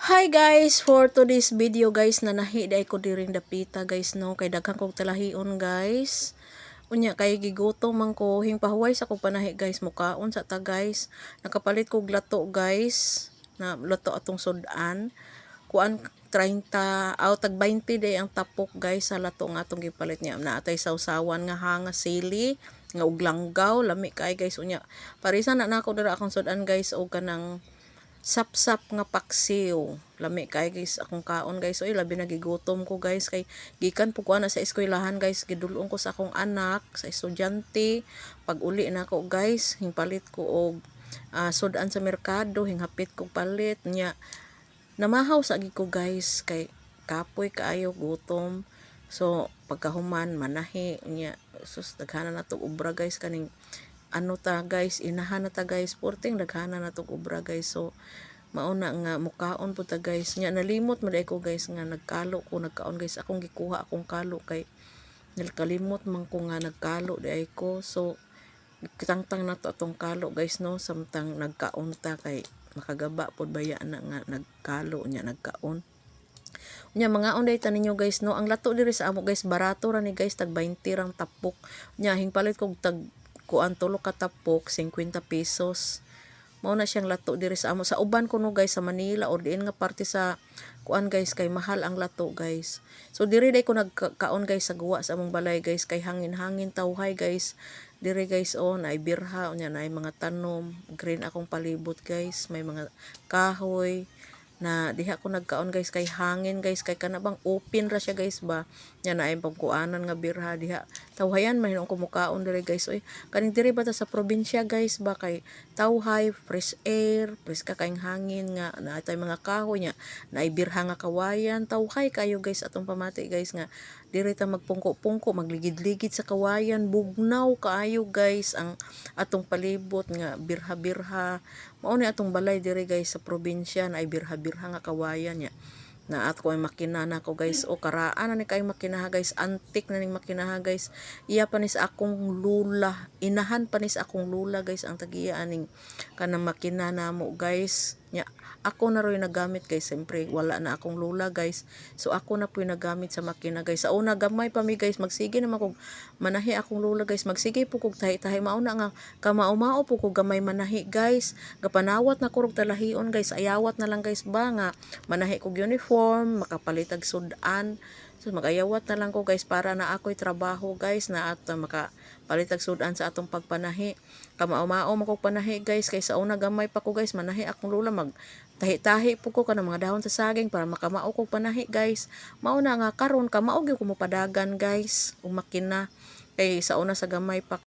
Hi guys, for today's video guys, nanahi day ko diring dapita guys no, kay daghang kog talahion guys. Unya kay gigutom man ko, hing pahuway sa kog panahi guys, mukaon sa ta guys. Nakapalit kog lato guys, na lato atong sudan. Kuan 30 tag 20 day ang tapok guys sa lato nga atong gipalit niya. Naatay sawsawan nga hanga sili, nga ug langgaw, lami kay guys unya. Parisa na nako dira akong sudan guys og kanang sap-sap nga paksiw. Lami kay guys akong kaon guys. Oy, labi na gigutom ko guys kay gikan po ko na sa eskwelahan guys. Gidulong ko sa akong anak sa estudyante. Pag uli na ko guys, hingpalit ko og sudan sa merkado, hinghapit ko palit nya. Namahaw sa ko guys kay kapoy kaayo gutom. So pagkahuman manahi nya sus daghana na to ubra guys kaning ano ta guys, inahan na ta guys, porting daghana na to ubra guys. So mauna nga mukaon po ta guys nya, nalimot man ko guys nga nagkalo ko nagkaon guys, akong gikuha akong kalo kay nakalimot man ko nga nagkalo di ay ko. So kitangtang na to atong kalo guys no, samtang nagkaon ta kay makagaba pod baya na nga nagkalo nya nagkaon. Nya mga onday ta ninyo guys no, ang lato diri sa amo guys barato ra ni guys, tag 20 rang tapok. Nya hingpalit kog tag kuan tulo ka tapok 50 pesos. Mao na siyang lato diri sa amo. Sa uban ko no guys sa Manila or diin nga parte sa kuan guys kay mahal ang lato guys. So diri day ko nagkaon guys sa guwa sa among balay guys kay hangin-hangin tawhay guys. Diri guys naay birha unya naay mga tanom, green akong palibot guys, may mga kahoy na diha ko nagkaon guys kay hangin guys, kay kanabang open ra siya guys ba nya naay pagkuanan nga birha diha tawhayan man ko mukaon diri guys. Oy, kaning diri ba ta sa probinsya guys ba kay tawhay, fresh air, fresh ka kaing hangin nga naatay mga kahoy nya naay birha nga kawayan, tawhay kayo guys atong pamati guys nga diri ta magpungko-pungko, magligid-ligid sa kawayan, bugnaw kaayo guys ang atong palibot nga birha-birha. Mao ni atong balay diri guys sa probinsya na ay birha-birha nga kawayan nya. Na at ko ay makina na ko guys, o karaan na ni kay makina guys, antik na ning makina guys. Iya pa ni sa akong lula, inahan pa ni sa akong lula guys ang tagiya aning kanang makina namo guys. Nya ako na rin nagamit guys, siyempre wala na akong lula guys, so ako na po nagamit sa makina guys. Sa una gamay pa mi guys, magsige naman kog manahi akong lula guys, magsige po kog tahi-tahi, mauna nga kamao-mao po kog gamay manahi guys, gapanawat na kurog talahion guys, ayawat na lang guys ba nga manahi kog uniform, makapalitag sudan. So magayawat na lang ko guys para na ako'y trabaho guys na at makapalitag sudan sa atong pagpanahi. Kamao-mao mo kog panahi guys kay sa una gamay pa ko guys, manahi akong lula, mag tahi-tahi po ko kanang mga dahon sa saging para makamao kog panahi guys. Mao na nga karon kamao gyud ko mo padagan guys ug makina kay sa una sa gamay pa